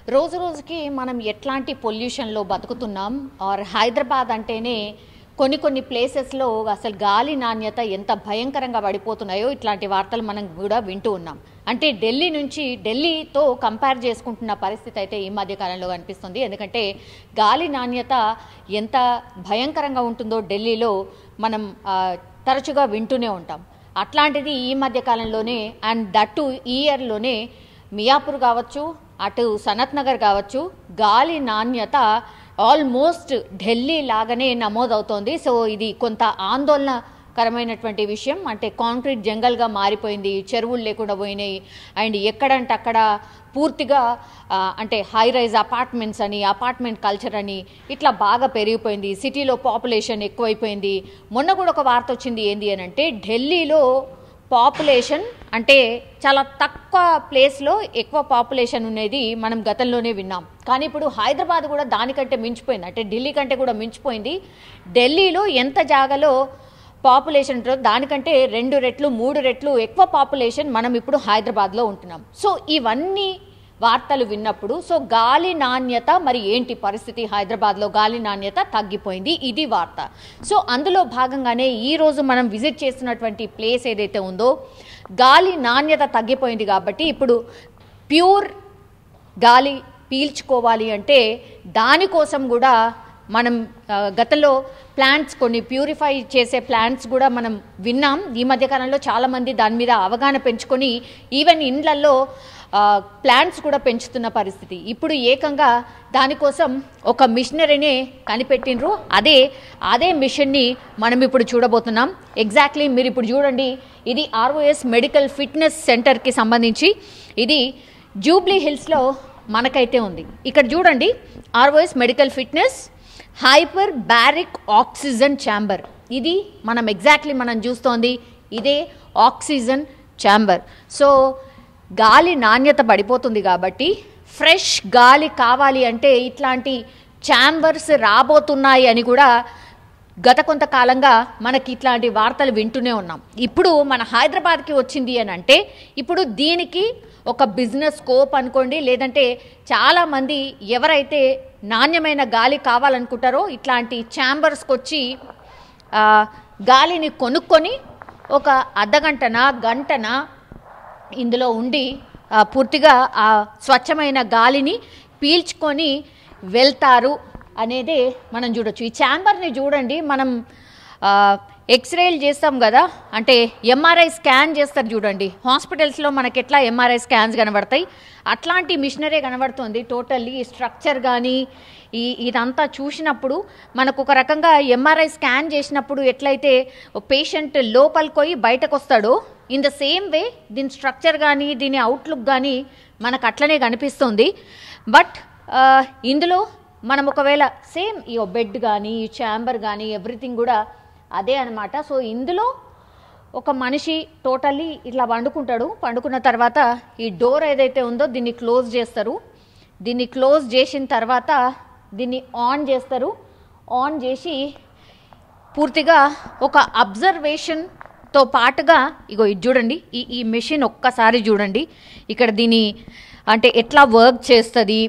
రోజు రోజుకి మనం ఎట్లాంటి పొల్యూషన్లో బతుకుతున్నాం ఆర్ హైదరాబాద్ అంటేనే కొన్ని ప్లేసెస్లో అసలు గాలి నాణ్యత ఎంత భయంకరంగా పడిపోతున్నాయో ఇట్లాంటి వార్తలు మనం కూడా వింటూ ఉన్నాం. అంటే ఢిల్లీతో కంపేర్ చేసుకుంటున్న పరిస్థితి అయితే ఈ మధ్య కాలంలో కనిపిస్తుంది. ఎందుకంటే గాలి నాణ్యత ఎంత భయంకరంగా ఉంటుందో ఢిల్లీలో మనం తరచుగా వింటూనే ఉంటాం. అట్లాంటిది ఈ మధ్య కాలంలోనే అండ్ దట్టు ఈ ఇయర్లోనే మియాపూర్ కావచ్చు, అటు సనత్ నగర్ కావచ్చు, గాలి నాణ్యత ఆల్మోస్ట్ ఢిల్లీ లాగానే నమోదవుతోంది. సో ఇది కొంత ఆందోళనకరమైనటువంటి విషయం. అంటే కాంక్రీట్ జంగల్గా మారిపోయింది, చెరువులు లేకుండా పోయినాయి. అండ్ ఎక్కడంటే అక్కడ పూర్తిగా అంటే హై రైజ్ అపార్ట్మెంట్స్ అని, అపార్ట్మెంట్ కల్చర్ అని ఇట్లా బాగా పెరిగిపోయింది. సిటీలో పాపులేషన్ ఎక్కువైపోయింది. మొన్న కూడా ఒక వార్త వచ్చింది, ఏంది అని అంటే ఢిల్లీలో పాపులేషన్ అంటే చాలా తక్కువ ప్లేస్లో ఎక్కువ పాపులేషన్ ఉండేది మనం గతంలోనే విన్నాం. కానీ ఇప్పుడు హైదరాబాద్ కూడా దానికంటే మించిపోయింది, అంటే ఢిల్లీ కంటే కూడా మించిపోయింది. ఢిల్లీలో ఎంత జాగాలో పాపులేషన్ ఉంటుందో దానికంటే 2 రెట్లు 3 రెట్లు ఎక్కువ పాపులేషన్ మనం ఇప్పుడు హైదరాబాద్లో ఉంటున్నాం. సో ఇవన్నీ వార్తలు విన్నప్పుడు సో గాలి నాణ్యత మరి ఏంటి పరిస్థితి, హైదరాబాద్లో గాలి నాణ్యత తగ్గిపోయింది, ఇది వార్త. సో అందులో భాగంగానే ఈరోజు మనం విజిట్ చేస్తున్నటువంటి ప్లేస్ ఏదైతే ఉందో గాలి నాణ్యత తగ్గిపోయింది కాబట్టి ఇప్పుడు ప్యూర్ గాలి పీల్చుకోవాలి అంటే దానికోసం కూడా మనం గతంలో ప్లాంట్స్ కొన్ని ప్యూరిఫై చేసే ప్లాంట్స్ కూడా మనం విన్నాం. ఈ మధ్యకాలంలో చాలామంది దాని మీద అవగాహన పెంచుకొని ఈవెన్ ఇండ్లల్లో ప్లాంట్స్ కూడా పెంచుతున్న పరిస్థితి. ఇప్పుడు ఏకంగా దానికోసం ఒక మిషనరీనే కనిపెట్టినరు. అదే మిషన్ని మనం ఇప్పుడు చూడబోతున్నాం. ఎగ్జాక్ట్లీ మీరు ఇప్పుడు చూడండి, ఇది ROS మెడికల్ ఫిట్నెస్ సెంటర్కి సంబంధించి, ఇది జూబ్లీ హిల్స్లో మనకైతే ఉంది. ఇక్కడ చూడండి, ROS medical fitness hyper baric oxygen chamber. ఇది మనం ఎగ్జాక్ట్లీ మనం చూస్తోంది ఇదే ఆక్సిజన్ ఛాంబర్. సో గాలి నాణ్యత పడిపోతుంది కాబట్టి ఫ్రెష్ గాలి కావాలి అంటే ఇట్లాంటి ఛాంబర్స్ రాబోతున్నాయి అని కూడా గత కొంతకాలంగా మనకి ఇట్లాంటి వార్తలు వింటూనే ఉన్నాం. ఇప్పుడు మన హైదరాబాద్కి వచ్చింది అని అంటే ఇప్పుడు దీనికి ఒక బిజినెస్ స్కోప్ అనుకోండి, లేదంటే చాలామంది ఎవరైతే నాణ్యమైన గాలి కావాలనుకుంటారో ఇట్లాంటి ఛాంబర్స్కి వచ్చి గాలిని కొనుక్కొని ఒక గంటన ఇందులో ఉండి పూర్తిగా ఆ స్వచ్ఛమైన గాలిని పీల్చుకొని వెళ్తారు అనేదే మనం చూడొచ్చు. ఈ ఛాంబర్ని చూడండి, మనం ఎక్స్రేలు చేస్తాం కదా, అంటే MRI స్కాన్ చేస్తారు చూడండి, హాస్పిటల్స్లో మనకి ఎట్లా MRI స్కాన్స్ కనబడతాయి అట్లాంటి మిషనరీ కనబడుతుంది. టోటల్లీ స్ట్రక్చర్ కానీ ఇదంతా చూసినప్పుడు మనకు ఒక రకంగా MRI స్కాన్ చేసినప్పుడు ఎట్లయితే పేషెంట్ లోపలికి పోయి బయటకు వస్తాడో ఇన్ ద సేమ్ వే దీని స్ట్రక్చర్ కానీ దీని అవుట్లుక్ కానీ మనకు అట్లనే కనిపిస్తుంది. బట్ ఇందులో మనం ఒకవేళ సేమ్ ఈ బెడ్ కానీ ఈ ఛాంబర్ కానీ ఎవ్రీథింగ్ కూడా అదే అనమాట. సో ఇందులో ఒక మనిషి టోటల్లీ ఇట్లా పండుకున్న తర్వాత ఈ డోర్ ఏదైతే ఉందో దీన్ని క్లోజ్ చేస్తారు. దీన్ని క్లోజ్ చేసిన తర్వాత దీన్ని ఆన్ చేస్తారు. ఆన్ చేసి పూర్తిగా ఒక అబ్జర్వేషన్తో పాటుగా ఇగో ఇది చూడండి, ఈ మెషిన్ ఒక్కసారి చూడండి, ఇక్కడ దీని అంటే ఎట్లా వర్క్ చేస్తుంది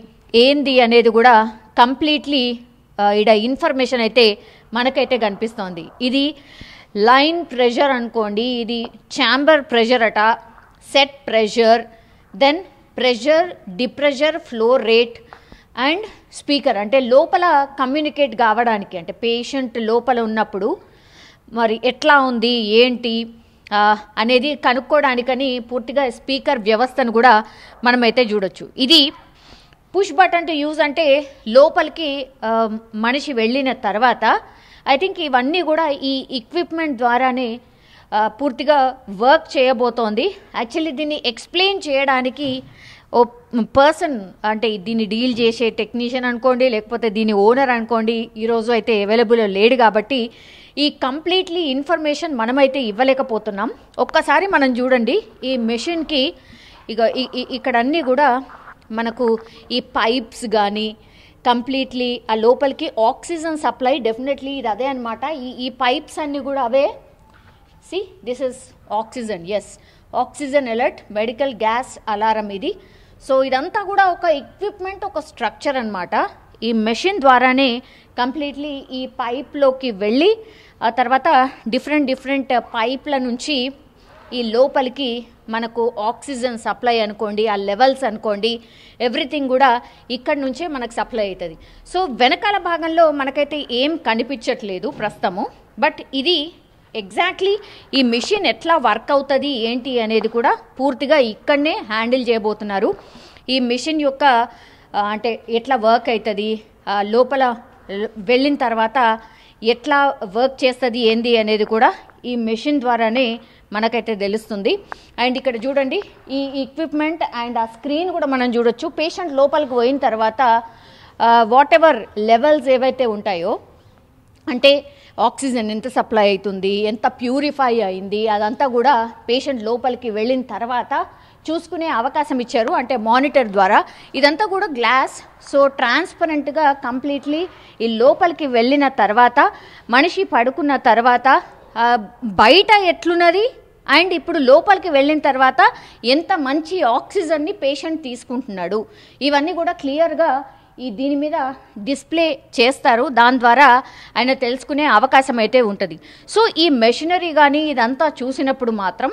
ఏంది అనేది కూడా కంప్లీట్లీ ఇక్కడ ఇన్ఫర్మేషన్ అయితే మనకైతే కనిపిస్తోంది. ఇది లైన్ ప్రెషర్ అనుకోండి, ఇది ఛాంబర్ ప్రెషర్ అట, set pressure, then pressure, depressure, flow rate and speaker. అంటే లోపల కమ్యూనికేట్ కావడానికి, అంటే పేషెంట్ లోపల ఉన్నప్పుడు మరి ఎట్లా ఉంది ఏంటి అనేది కనుక్కోవడానికని పూర్తిగా స్పీకర్ వ్యవస్థను కూడా మనమైతే చూడొచ్చు. ఇది పుష్ బటన్ టు యూజ్, అంటే లోపలికి మనిషి వెళ్ళిన తర్వాత ఐ థింక్ ఇవన్నీ కూడా ఈ ఎక్విప్మెంట్ ద్వారానే పూర్తిగా వర్క్ చేయబోతోంది. యాక్చువల్లీ దీన్ని ఎక్స్ప్లెయిన్ చేయడానికి ఓ పర్సన్, అంటే దీన్ని డీల్ చేసే టెక్నీషియన్ అనుకోండి, లేకపోతే దీని ఓనర్ అనుకోండి, ఈరోజు అయితే అవైలబుల్ లేడు కాబట్టి ఈ కంప్లీట్లీ ఇన్ఫర్మేషన్ మనమైతే ఇవ్వలేకపోతున్నాం. ఒక్కసారి మనం చూడండి, ఈ మెషిన్కి ఇక్కడ అన్నీ కూడా మనకు ఈ పైప్స్ కానీ కంప్లీట్లీ ఆ లోపలికి ఆక్సిజన్ సప్లై డెఫినెట్లీ ఇది అదే అనమాట. ఈ పైప్స్ అన్నీ కూడా అవే. See this is oxygen, yes oxygen alert medical gas alarm ఇది. సో ఇదంతా కూడా ఒక ఎక్విప్మెంట్, ఒక స్ట్రక్చర్ అన్నమాట. ఈ మెషిన్ ద్వారానే కంప్లీట్లీ ఈ పైప్లోకి వెళ్ళి ఆ తర్వాత డిఫరెంట్ పైప్ల నుంచి ఈ లోపలికి మనకు ఆక్సిజన్ సప్లై అనుకోండి, ఆ లెవెల్స్ అనుకోండి, ఎవ్రీథింగ్ కూడా ఇక్కడ నుంచే మనకు సప్లై అవుతుంది. సో వెనకాల భాగంలో మనకైతే ఏం కనిపించట్లేదు ప్రస్తుతము, బట్ ఇది ఎగ్జాక్ట్లీ ఈ మిషన్ ఎట్లా వర్క్ అవుతుంది ఏంటి అనేది కూడా పూర్తిగా ఇక్కడనే హ్యాండిల్ చేయబోతున్నారు. ఈ మిషన్ యొక్క అంటే ఎట్లా వర్క్ అవుతుంది, లోపల వెళ్ళిన తర్వాత ఎట్లా వర్క్ చేస్తుంది ఏంది అనేది కూడా ఈ మెషిన్ ద్వారానే మనకైతే తెలుస్తుంది. అండ్ ఇక్కడ చూడండి ఈ ఎక్విప్మెంట్ అండ్ ఆ స్క్రీన్ కూడా మనం చూడొచ్చు. పేషెంట్ లోపలికి పోయిన తర్వాత వాట్ ఎవర్ లెవెల్స్ ఏవైతే ఉంటాయో, అంటే ఆక్సిజన్ ఎంత సప్లై అవుతుంది, ఎంత ప్యూరిఫై అయింది, అదంతా కూడా పేషెంట్ లోపలికి వెళ్ళిన తర్వాత చూసుకునే అవకాశం ఇచ్చారు, అంటే మానిటర్ ద్వారా. ఇదంతా కూడా గ్లాస్, సో ట్రాన్స్పరెంట్గా కంప్లీట్లీ ఈ లోపలికి వెళ్ళిన తర్వాత మనిషి పడుకున్న తర్వాత బయట ఎట్లున్నది అండ్ ఇప్పుడు లోపలికి వెళ్ళిన తర్వాత ఎంత మంచి ఆక్సిజన్ని పేషెంట్ తీసుకుంటున్నాడు, ఇవన్నీ కూడా క్లియర్గా దీని మీద డిస్ప్లే చేస్తారు. దాని ద్వారా ఆయన తెలుసుకునే అవకాశం అయితే ఉంటుంది. సో ఈ మెషినరీ కానీ ఇదంతా చూసినప్పుడు మాత్రం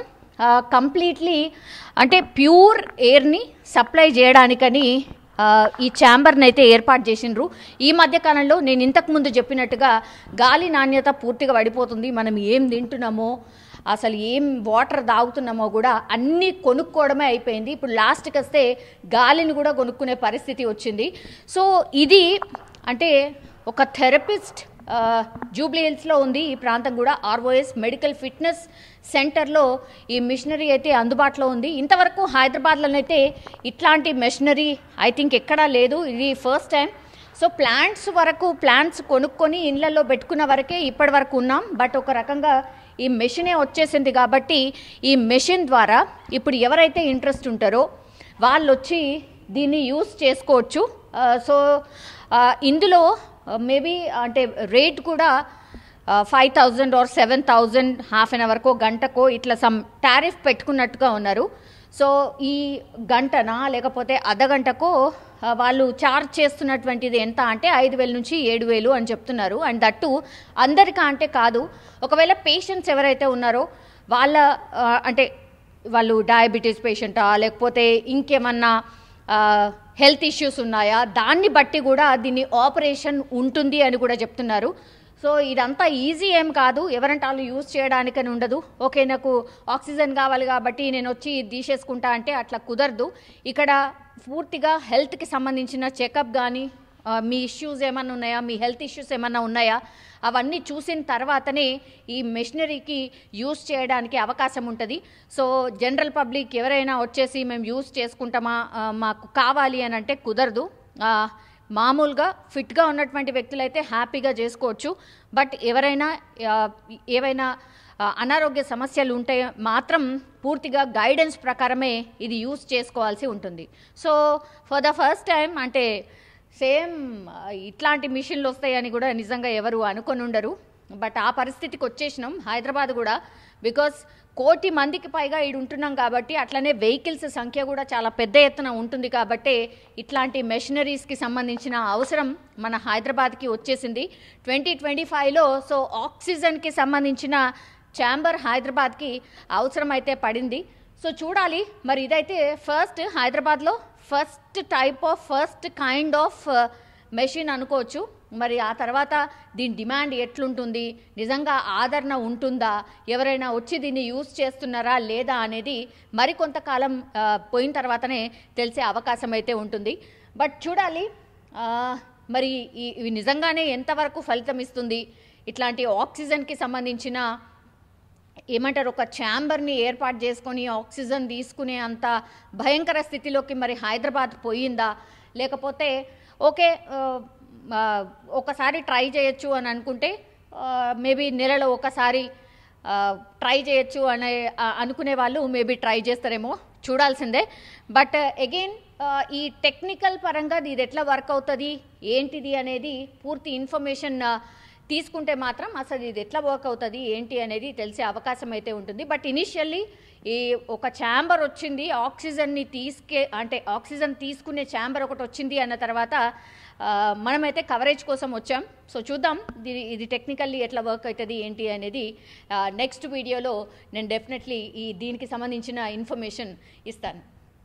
కంప్లీట్లీ అంటే ప్యూర్ ఎయిర్ని సప్లై చేయడానికని ఈ ఛాంబర్ని అయితే ఏర్పాటు చేసిండ్రు. ఈ మధ్యకాలంలో నేను ఇంతకుముందు చెప్పినట్టుగా గాలి నాణ్యత పూర్తిగా పడిపోతుంది. మనం ఏం తింటున్నామో, అసలు ఏం వాటర్ తాగుతున్నామో కూడా అన్నీ కొనుక్కోవడమే అయిపోయింది. ఇప్పుడు లాస్ట్కి వస్తే గాలిని కూడా కొనుక్కునే పరిస్థితి వచ్చింది. సో ఇది అంటే ఒక థెరపిస్ట్ జూబ్లీ హిల్స్లో ఉంది ఈ ప్రాంతం కూడా. ఆర్ఓఎస్ మెడికల్ ఫిట్నెస్ సెంటర్లో ఈ మిషనరీ అయితే అందుబాటులో ఉంది. ఇంతవరకు హైదరాబాద్లోనైతే ఇట్లాంటి మెషినరీ ఐ థింక్ ఎక్కడా లేదు, ఇది ఫస్ట్ టైం. సో ప్లాంట్స్ కొనుక్కొని ఇళ్లలో పెట్టుకున్న వరకే ఇప్పటి వరకు ఉన్నాం. బట్ ఒక రకంగా ఈ మెషినే వచ్చేసింది కాబట్టి ఈ మెషిన్ ద్వారా ఇప్పుడు ఎవరైతే ఇంట్రెస్ట్ ఉంటారో వాళ్ళు వచ్చి దీన్ని యూస్ చేసుకోవచ్చు. సో ఇందులో మేబీ అంటే రేట్ కూడా 5,000 or 7,000 హాఫ్ అన్ అవర్కో గంటకో ఇట్లా సమ్ టారిఫ్ పెట్టుకున్నట్టుగా ఉన్నారు. సో ఈ గంటనా లేకపోతే అర్ధగంటకో వాళ్ళు ఛార్జ్ చేస్తున్నటువంటిది ఎంత అంటే 5,000 నుంచి 7,000 అని చెప్తున్నారు. అండ్ దట్టు అందరికా అంటే కాదు, ఒకవేళ పేషెంట్స్ ఎవరైతే ఉన్నారో వాళ్ళ అంటే వాళ్ళు డయాబెటీస్ పేషెంటా లేకపోతే ఇంకేమన్నా హెల్త్ ఇష్యూస్ ఉన్నాయా దాన్ని బట్టి కూడా దీన్ని ఆపరేషన్ ఉంటుంది అని కూడా చెప్తున్నారు. సో ఇదంతా ఈజీ ఏం కాదు, ఎవరంటే వాళ్ళు యూజ్ చేయడానికని ఉండదు. ఓకే నాకు ఆక్సిజన్ కావాలి కాబట్టి నేను వచ్చి తీసేసుకుంటా అంటే అట్లా కుదరదు. ఇక్కడ పూర్తిగా హెల్త్కి సంబంధించిన చెకప్ కానీ మీ ఇష్యూస్ ఏమన్నా ఉన్నాయా, మీ హెల్త్ ఇష్యూస్ ఏమన్నా ఉన్నాయా అవన్నీ చూసిన తర్వాతనే ఈ మెషినరీకి యూజ్ చేయడానికి అవకాశం ఉంటుంది. సో జనరల్ పబ్లిక్ ఎవరైనా వచ్చేసి మేము యూజ్ చేసుకుంటామా మాకు కావాలి అని అంటే కుదరదు. మామూలుగా ఫిట్గా ఉన్నటువంటి వ్యక్తులైతే హ్యాపీగా చేసుకోవచ్చు. బట్ ఎవరైనా ఏవైనా అనారోగ్య సమస్యలు ఉంటే మాత్రం పూర్తిగా గైడెన్స్ ప్రకారమే ఇది యూజ్ చేసుకోవాల్సి ఉంటుంది. So for the first time అంటే సేమ్ ఇట్లాంటి మిషన్లు వస్తాయని కూడా నిజంగా ఎవరు అనుకొని ఉండరు. బట్ ఆ పరిస్థితికి వచ్చేసినాం హైదరాబాద్ కూడా. బికాస్ 1,000,000 మందికి పైగా ఈడు ఉంటున్నాం కాబట్టి అట్లనే వెహికల్స్ సంఖ్య కూడా చాలా పెద్ద ఎత్తున ఉంటుంది కాబట్టి ఇట్లాంటి మెషినరీస్కి సంబంధించిన అవసరం మన హైదరాబాద్కి వచ్చేసింది 2025లో. సో ఆక్సిజన్కి సంబంధించిన ఛాంబర్ హైదరాబాద్కి అవసరం అయితే పడింది. సో చూడాలి మరి. ఇదైతే హైదరాబాద్లో ఫస్ట్ కైండ్ ఆఫ్ మెషిన్ అనుకోవచ్చు. మరి ఆ తర్వాత దీని డిమాండ్ ఎట్లుంటుంది, నిజంగా ఆదరణ ఉంటుందా, ఎవరైనా వచ్చి దీన్ని యూజ్ చేస్తున్నారా లేదా అనేది మరికొంతకాలం పోయిన తర్వాతనే తెలిసే అవకాశం అయితే ఉంటుంది. బట్ చూడాలి మరి ఇవి నిజంగానే ఎంతవరకు ఫలితం ఇస్తుంది. ఇట్లాంటి ఆక్సిజన్కి సంబంధించిన ఏమంటారు ఒక ఛాంబర్ని ఏర్పాటు చేసుకొని ఆక్సిజన్ తీసుకునే అంత భయంకర స్థితిలోకి మరి హైదరాబాద్ పోయిందా, లేకపోతే ఓకే ఒకసారి ట్రై చేయొచ్చు అని అనుకుంటే మేబీ నెలలో ఒకసారి ట్రై చేయొచ్చు అని అనుకునే వాళ్ళు మేబీ ట్రై చేస్తారేమో, చూడాల్సిందే. బట్ అగైన్ ఈ టెక్నికల్ పరంగా ఇది ఎట్లా వర్క్ అవుతుంది ఏంటిది అనేది పూర్తి ఇన్ఫర్మేషన్ తీసుకుంటే మాత్రం అసలు ఇది ఎట్లా వర్క్ అవుతుంది ఏంటి అనేది తెలిసే అవకాశం అయితే ఉంటుంది. బట్ ఇనిషియల్లీ ఈ ఒక ఛాంబర్ వచ్చింది, ఆక్సిజన్ని ఆక్సిజన్ తీసుకునే ఛాంబర్ ఒకటి వచ్చింది అన్న తర్వాత మనమైతే కవరేజ్ కోసం వచ్చాం. సో చూద్దాం ఇది టెక్నికల్లీ ఎట్లా వర్క్ అవుతుంది ఏంటి అనేది నెక్స్ట్ వీడియోలో నేను డెఫినెట్లీ దీనికి సంబంధించిన ఇన్ఫర్మేషన్ ఇస్తాను.